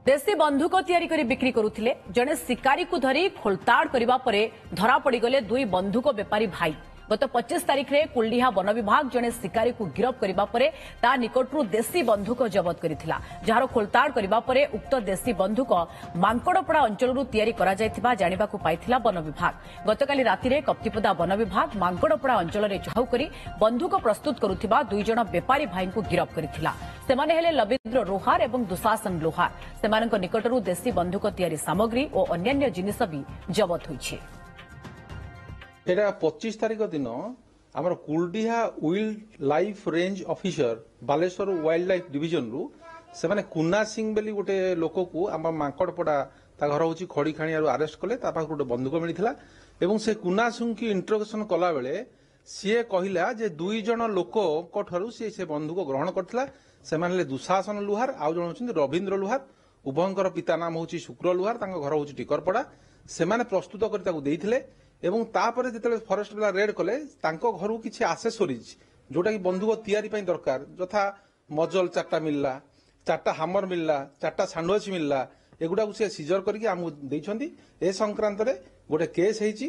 देशी बंधुक तैयारी करी बिक्री करुथिले जने शिकारी को धरी खोलताड़ करबा परे धरा पड़गले दुई बंधुक बेपारी भाई। गत 25 तारिख में कुलडीहा वन विभाग जने शिकारी को गिरफ करबा परे ता निकटरू देशी बंधुक जबत करिथिला। जार खोलताड़ करबा परे उक्त देशी बंधुक मांकड़पड़ा अंचलरू तैयारी करा जायथिबा जानिबाकू पाइथिला वन विभाग। गतकाली रातिरे कप्तिपदा वन विभाग मांकड़पड़ा अंचल रे चढ़ाऊ करी बंधुक प्रस्तुत करुथिबा दुई जण बेपारी भाई को गिरफ करिथिला। सेमाने हेले लविन्द्र लोहार एवं दुशासन लोहार। सेमानक निकटरू देशी बंधुक तैयारी सामग्री और अन्यान्य जिनिस भी जबत होइछि। एटा 25 तारिख दिन आमर Kuldiha wild life range officer Baleshwar wild life division रु से माने कुन्ना सिंह बेली गोटे लोक को आम मांकड़पड़ा ता घर हूँ खड़ीखाणिया अरेस्ट कले गोटे बंधुक मिलता एवं से कुन्ना सिंह की इंटरोगेशन कला बेले सी कहला जे दुई जन लोक से बंधुक ग्रहण करथिला। से दुशासन लुहार आउ जन होचंदी रविन्द्र लुहार। उभयंकर पिता नाम हूँ शुक्र लुहार। घर हूँ टिकरपड़ा। से प्रस्तुत कर एवं तापर जिते फरेस्ट वाला रेड कले घर किसी आसेसोरीज जोटा कि बंधुक तैयारी दरकार यथा मजल 4टा मिलला, 4टा हामर मिलला, 4टा सांडोच मिलला। एगुड़ा से सीजर करके आमको देइछंती। ए संक्रांत रे गोटे केस हेची